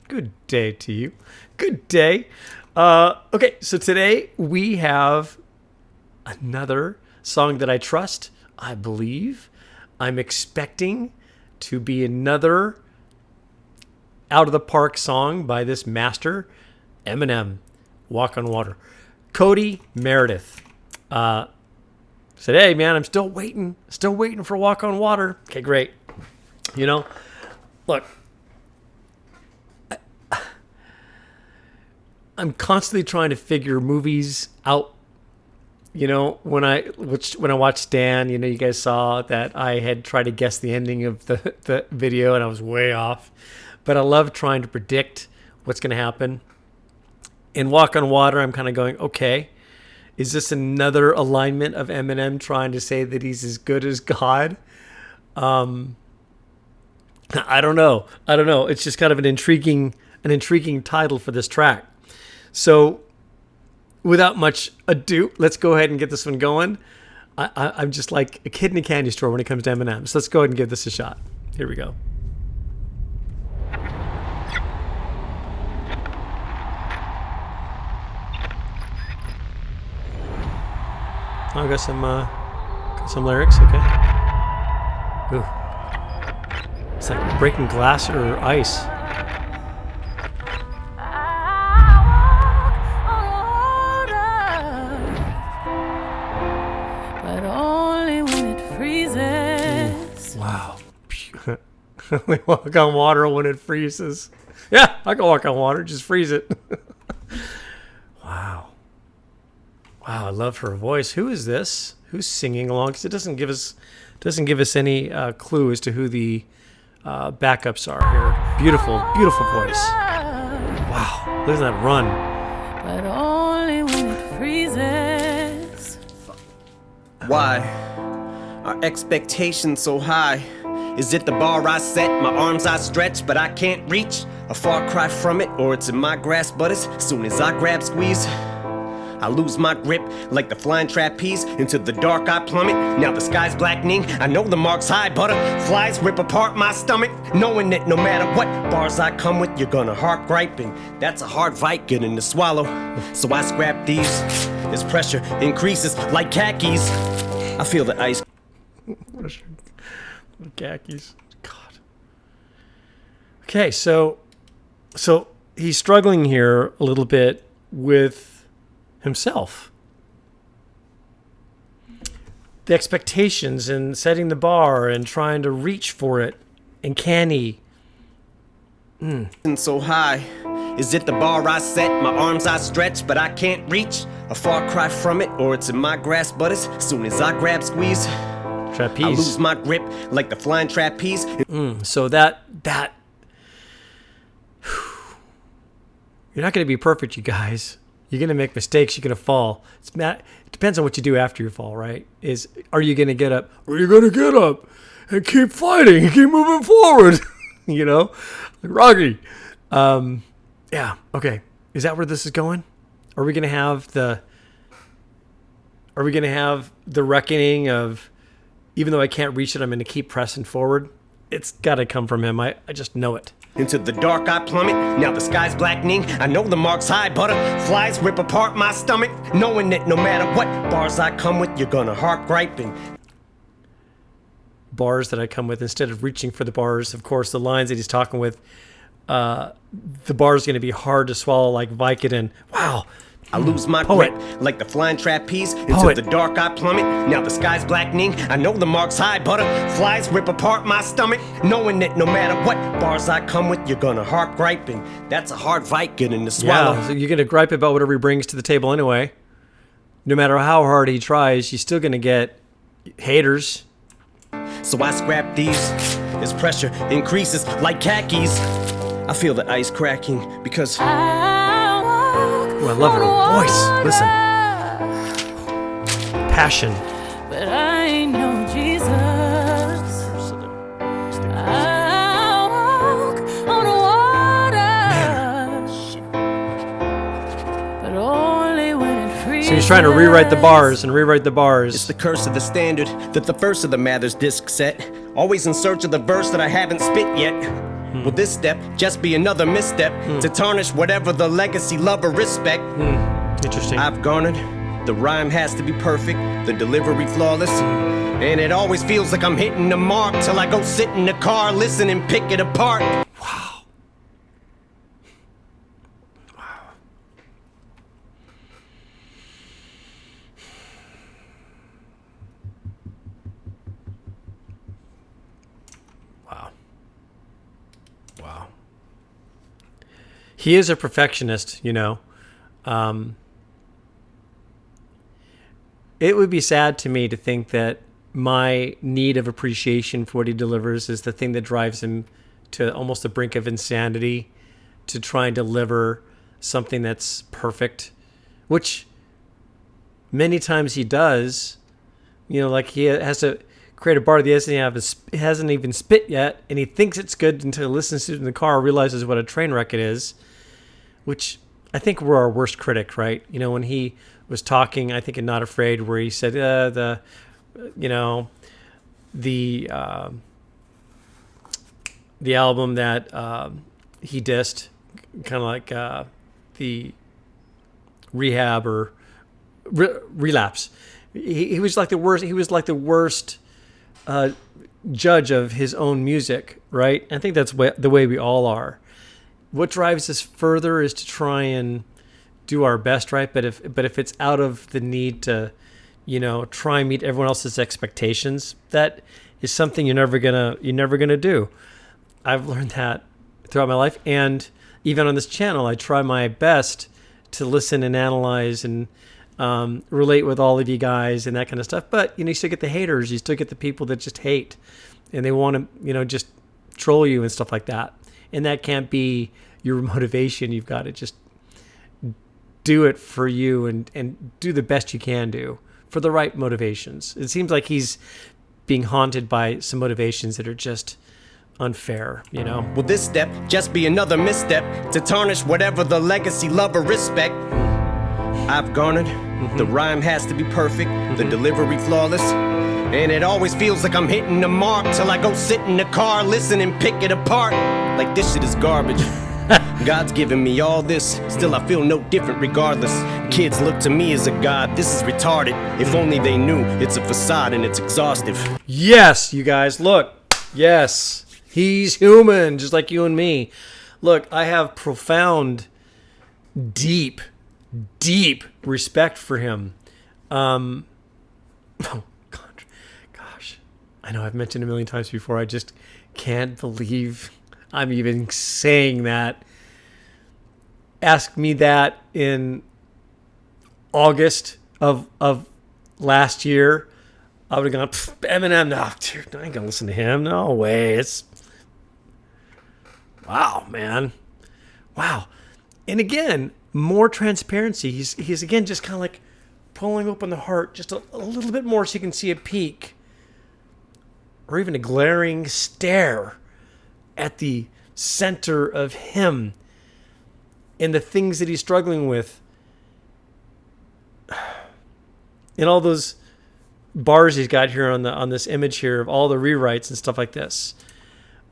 Good day to you. Good day. Okay, so today we have another song that I trust, I believe. I'm expecting to be another out of the park song by this master, Eminem, Walk on Water. Cody Meredith. Said, hey man, I'm still waiting for Walk on Water. Okay, great. You know, look, I'm constantly trying to figure movies out. You know, when I watched Stan, you know, you guys saw that I had tried to guess the ending of the video and I was way off. But I love trying to predict what's going to happen. In Walk on Water, I'm kind of going, okay, is this another alignment of Eminem trying to say that he's as good as God? I don't know. It's just kind of an intriguing title for this track. So without much ado, let's go ahead and get this one going. I'm just like a kid in a candy store when it comes to Eminem. So let's go ahead and give this a shot. Here we go. Oh, I got some lyrics. Okay. Ooh. It's like breaking glass or ice. But only when it freezes. Wow. We walk on water when it freezes. Yeah, I can walk on water. Just freeze it. Wow. Wow, I love her voice. Who is this? Who's singing along? Because it doesn't give us any clue as to who the backups are here. Beautiful, beautiful voice. Wow, look at that run. But only when it freezes. Why are expectations so high? Is it the bar I set, my arms I stretch, but I can't reach? A far cry from it, or it's in my grasp, but as soon as I grab, squeeze, I lose my grip like the flying trapeze. Into the dark I plummet. Now the sky's blackening. I know the mark's high. Butterflies rip apart my stomach, knowing that no matter what bars I come with, you're gonna harp griping. That's a hard fight getting to swallow. So I scrap these as pressure increases like khakis. I feel the ice. Khakis. God. Okay, so he's struggling here a little bit with himself. The expectations and setting the bar and trying to reach for it. And can he? So high. Is it the bar I set, my arms I stretch, but I can't reach? A far cry from it, or it's in my grasp, but as soon as I grab, squeeze, trapeze. I lose my grip like the flying trapeze. So that you're not going to be perfect, you guys. You're going to make mistakes. You're going to fall. It depends on what you do after you fall, right? Are you going to get up? Or are you going to get up and keep fighting and keep moving forward? You know, like Rocky. Yeah. Okay. Is that where this is going? Are we going to have the reckoning of, even though I can't reach it, I'm going to keep pressing forward? It's got to come from him. I just know it. Into the dark I plummet. Now the sky's blackening. I know the mark's high. Butterflies rip apart my stomach, knowing that no matter what bars I come with, you're gonna harp griping. Bars that I come with, instead of reaching for the bars, of course, the lines that he's talking with, the bar is going to be hard to swallow, like Vicodin. Wow. I lose my Poet. grip like the flying trapeze. Into Poet. the dark I plummet. Now the sky's blackening. I know the mark's high. Butterflies rip apart my stomach, knowing that no matter what bars I come with, you're gonna harp griping. That's a hard fight getting to swallow. Yeah, so you're going to gripe about whatever he brings to the table anyway. No matter how hard he tries, you're still going to get haters. So I scrap these as pressure increases like khakis. I feel the ice cracking because Ooh, I love her voice. Listen. Passion. But I know Jesus. I walk on water. But only when it freezes. So he's trying to rewrite the bars and rewrite the it's bars. the curse of the standard that the first of the Mathers disc set. Always in search of the verse that I haven't spit yet. Will this step just be another misstep to tarnish whatever the legacy, love, or respect Interesting. I've garnered? The rhyme has to be perfect, the delivery flawless, and it always feels like I'm hitting the mark till I go sit in the car, listen and pick it apart. Wow. Wow. Wow. He is a perfectionist, you know. It would be sad to me to think that my need of appreciation for what he delivers is the thing that drives him to almost the brink of insanity to try and deliver something that's perfect, which many times he does. You know, like he has to create a bar that he hasn't even spit yet, and he thinks it's good until he listens to it in the car, realizes what a train wreck it is, which I think we're our worst critic, right? You know, when he was talking, I think in Not Afraid, where he said the album that he dissed, kind of like the Rehab or Relapse. He was like the worst. He was like the worst judge of his own music, right? I think that's the way we all are. What drives us further is to try and do our best, right? But if it's out of the need to, you know, try and meet everyone else's expectations, that is something you're never gonna do. I've learned that throughout my life, and even on this channel, I try my best to listen and analyze and relate with all of you guys and that kind of stuff. But you know, you still get the haters, you still get the people that just hate, and they want to, you know, just troll you and stuff like that. And that can't be your motivation. You've got to just do it for you and do the best you can do for the right motivations. It seems like he's being haunted by some motivations that are just unfair, you know? Will this step just be another misstep to tarnish whatever the legacy, love, or respect I've garnered? The rhyme has to be perfect, the delivery flawless, and it always feels like I'm hitting the mark till I go sit in the car, listen and pick it apart. Like this shit is garbage. God's given me all this, still I feel no different regardless. Kids look to me as a god, this is retarded. If only they knew it's a facade and it's exhaustive. Yes, you guys, look. Yes, he's human, just like you and me. Look, I have profound, deep respect for him. Oh, gosh. I know I've mentioned a million times before. I just can't believe I'm even saying that. Ask me that in August of last year. I would have gone, Eminem, no, dude, I ain't gonna listen to him. No way. It's wow, man. Wow. And again, more transparency. He's again just kind of like pulling open the heart just a little bit more so you can see a peek. Or even a glaring stare at the center of him and the things that he's struggling with. And all those bars he's got here on this image here of all the rewrites and stuff like this.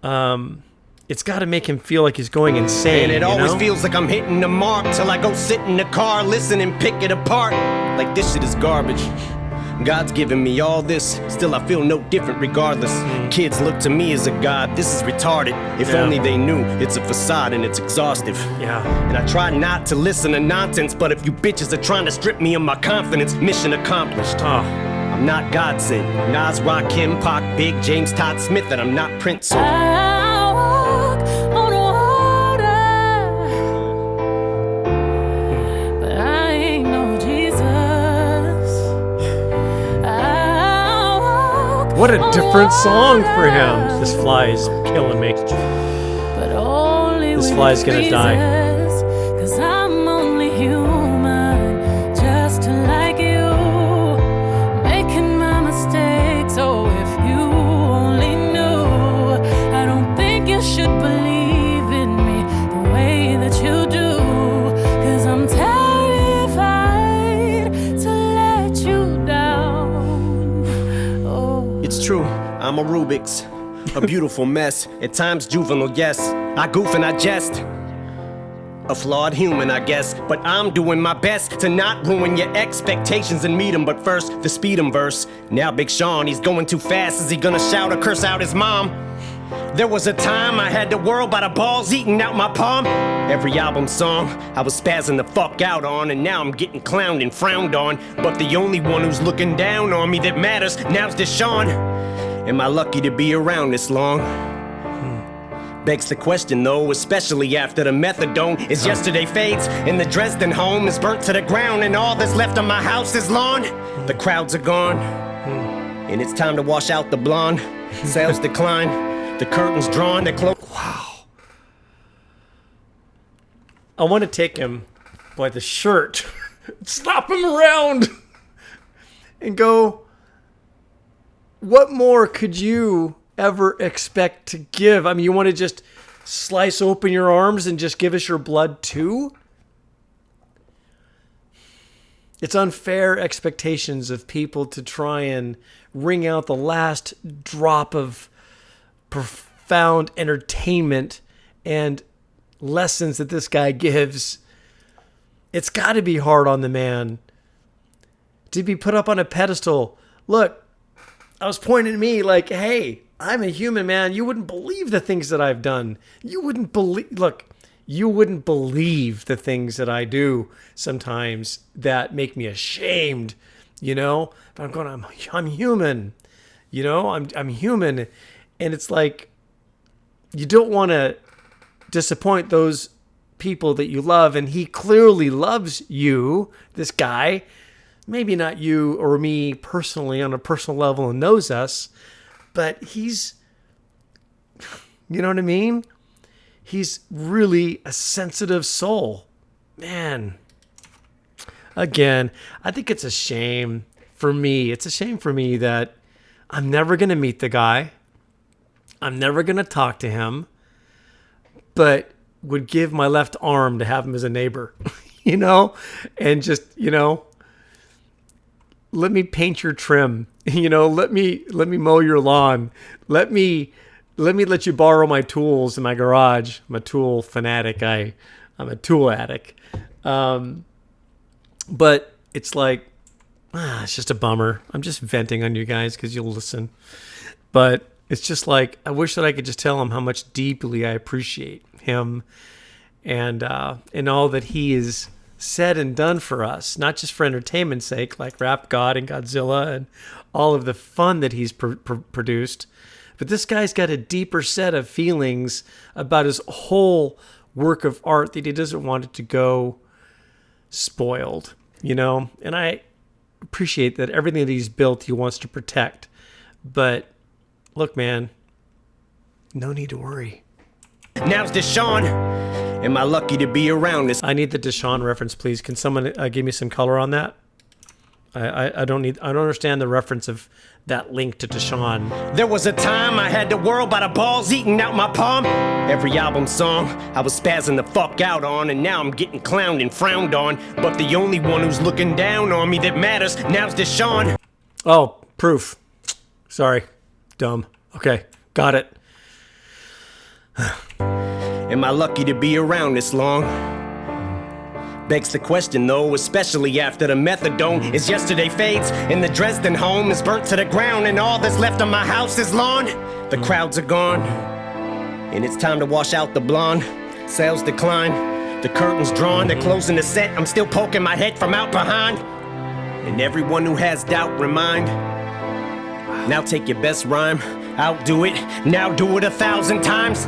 It's got to make him feel like he's going insane. And it always feels like I'm hitting the mark till I go sit in the car, listen and pick it apart. Like this shit is garbage. God's given me all this, still I feel no different regardless. Kids look to me as a god, this is retarded. If only they knew it's a facade and it's exhaustive. Yeah. And I try not to listen to nonsense, but if you bitches are trying to strip me of my confidence, mission accomplished. I'm not God sent. Nas, Rakim, Pac, Big, James, Todd Smith, and I'm not Prince. So I walk on water, but I ain't no Jesus. I walk What a on different song for him. water, This fly is killing me. but only This when fly's it gonna die. freezes, 'cause I'm only human, just like you, making my mistakes. Oh, if you only knew, I don't think you should believe in me the way that you do, 'cause I'm terrified to let you down. Oh, it's true, I'm a Rubik's. a beautiful mess. At times juvenile, yes. I goof and I jest. A flawed human, I guess, but I'm doing my best to not ruin your expectations and meet him. But first, the speed 'em verse. Now Big Sean, he's going too fast. Is he gonna shout or curse out his mom? There was a time I had the world by the balls eating out my palm. Every album song I was spazzing the fuck out on, and now I'm getting clowned and frowned on. But the only one who's looking down on me that matters now's Deshaun. Am I lucky to be around this long? Begs the question though, especially after the methadone is yesterday fades and the Dresden home is burnt to the ground and all that's left of my house is lawn. The crowds are gone and it's time to wash out the blonde. Sales decline, the curtains drawn, they're closed. Wow. I want to take him by the shirt, slap him around, and go, what more could you ever expect to give? I mean, you want to just slice open your arms and just give us your blood too? It's unfair expectations of people to try and wring out the last drop of profound entertainment and lessons that this guy gives. It's got to be hard on the man to be put up on a pedestal. Look, I was pointing at me like, hey, I'm a human, man. You wouldn't believe the things that I've done. You wouldn't believe the things that I do sometimes that make me ashamed, you know? But I'm going, I'm human, you know? I'm human. And it's like, you don't want to disappoint those people that you love. And he clearly loves you, this guy. Maybe not you or me personally on a personal level and knows us, but he's, you know what I mean? He's really a sensitive soul. Man. Again, I think it's a shame for me. It's a shame for me that I'm never going to meet the guy. I'm never going to talk to him, but would give my left arm to have him as a neighbor, you know, and just, you know, let me paint your trim, you know, let me mow your lawn. Let me let you borrow my tools in my garage. I'm a tool fanatic. I'm a tool addict. But it's like, it's just a bummer. I'm just venting on you guys because you'll listen. But it's just like, I wish that I could just tell him how much deeply I appreciate him and all that he is said and done for us, not just for entertainment's sake, like Rap God and Godzilla and all of the fun that he's produced. But this guy's got a deeper set of feelings about his whole work of art that he doesn't want it to go spoiled, you know? And I appreciate that everything that he's built, he wants to protect. But look, man, no need to worry. Now's Deshaun. Am I lucky to be around this? I need the Deshaun reference, please. Can someone give me some color on that? I don't understand the reference of that link to Deshaun. There was a time I had the world by the balls eating out my palm. Every album song I was spazzing the fuck out on, and now I'm getting clowned and frowned on. But the only one who's looking down on me that matters now's Deshaun. Oh, proof. Sorry. Dumb. Okay. Got it. Am I lucky to be around this long? Begs the question though, especially after the methadone is yesterday fades and the Dresden home is burnt to the ground and all that's left of my house is lawn. The crowds are gone and it's time to wash out the blonde. Sales decline, the curtains drawn, they're closing the set. I'm still poking my head from out behind. And everyone who has doubt remind, now take your best rhyme, outdo it, now do it 1,000 times.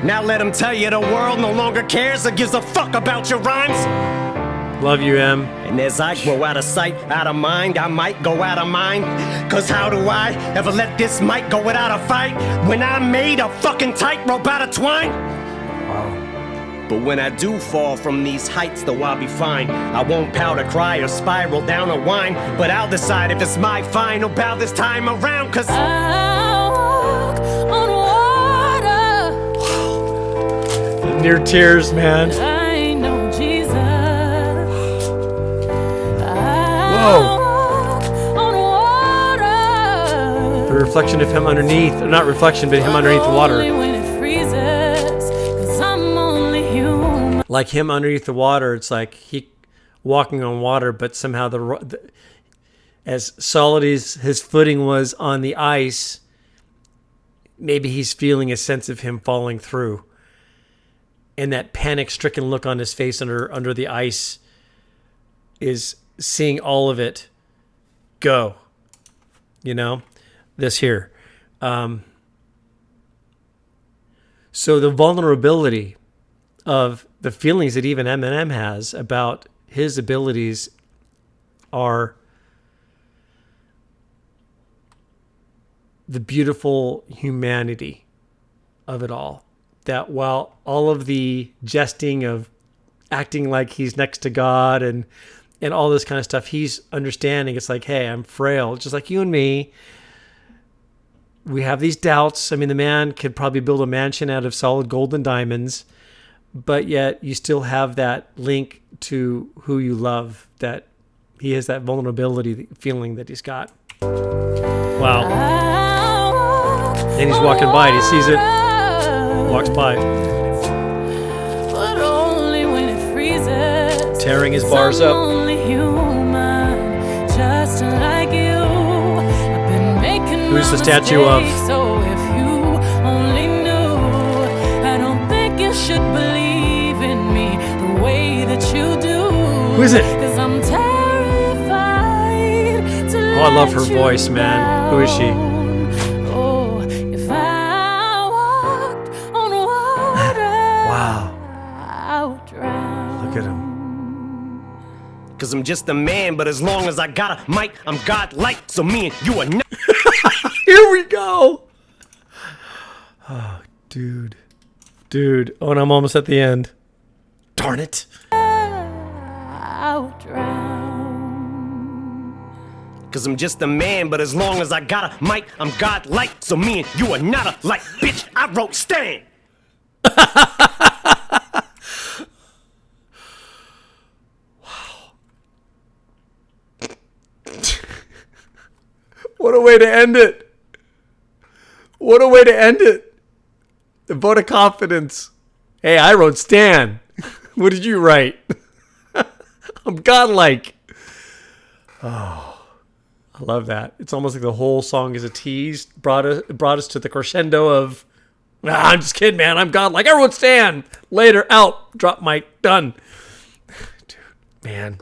Now let them tell you the world no longer cares or gives a fuck about your rhymes. Love you, Em. And as I grow out of sight, out of mind, I might go out of mind. Cause how do I ever let this mic go without a fight when I made a fucking tightrope out of twine? Wow. But when I do fall from these heights, though I'll be fine. I won't pout or cry or spiral down or whine, but I'll decide if it's my final bow this time around. Cause I walk on water. Near tears, man. I know Jesus. Whoa. I walk on water. reflection of him underneath, or not reflection, but him underneath the water. Only when it freezes, 'cause I'm only human. Like him underneath the water, it's like he walking on water, but somehow as solid as his footing was on the ice, maybe he's feeling a sense of him falling through. And that panic-stricken look on his face under the ice is seeing all of it go. You know, this here. So the vulnerability of the feelings that even Eminem has about his abilities are the beautiful humanity of it all. That while all of the jesting of acting like he's next to God and all this kind of stuff, he's understanding it's like, hey, I'm frail, just like you and me. We have these doubts. I mean, the man could probably build a mansion out of solid gold and diamonds, but yet you still have that link to who you love, that he has that vulnerability feeling that he's got. Wow. And he's walking by and he sees it, walks by. But only when it freezes. Tearing his bars I'm up. only human, just like you. I've been making Who's the my statue of? mistakes, so if you only knew, I don't think you should believe in me the way that you do. Who is it? 'Cause I'm terrified to Oh, I love her let you voice, man. Who is she? down. Oh, if I walked on water, Wow. I would drown. Look at him. Cause I'm just a man, but as long as I got a mic, I'm godlike. So me and you are not. Here we go. Oh, dude. Oh, and I'm almost at the end. Darn it. I would drown. Cause I'm just a man, but as long as I got a mic, I'm godlike. So me and you are not alike. Bitch, I wrote Stan. What a way to end it. What a way to end it. The vote of confidence. Hey, I wrote Stan. What did you write? I'm godlike. Oh, I love that. It's almost like the whole song is a tease. Brought us to the crescendo of, I'm just kidding, man. I'm godlike. I wrote Stan. Later, out. Drop mic. Done. Dude, man.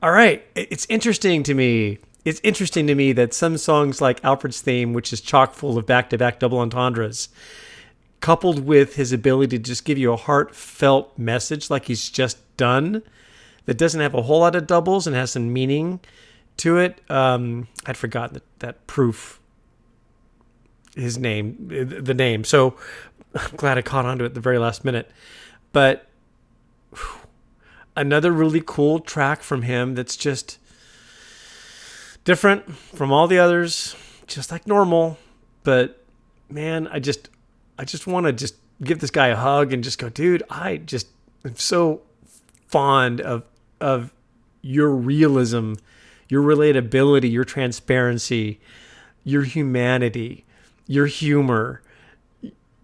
All right. It's interesting to me. It's interesting to me that some songs like Alfred's Theme, which is chock full of back-to-back double entendres, coupled with his ability to just give you a heartfelt message like he's just done, that doesn't have a whole lot of doubles and has some meaning to it. I'd forgotten that Proof, his name, the name. So I'm glad I caught on to it at the very last minute. But another really cool track from him that's just different from all the others, just like normal. But man, I just want to just give this guy a hug and just go, dude, I just am so fond of your realism, your relatability, your transparency, your humanity, your humor,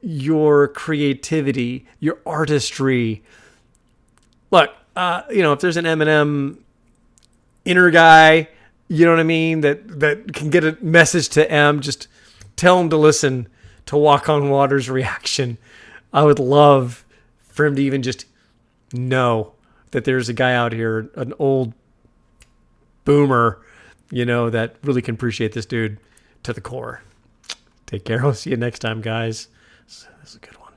your creativity, your artistry. Look, if there's an Eminem inner guy, you know what I mean, that can get a message to M, just tell him to listen to Walk on Water's reaction. I would love for him to even just know that there's a guy out here, an old boomer, that really can appreciate this dude to the core. Take care. I'll see you next time, guys. This is a good one.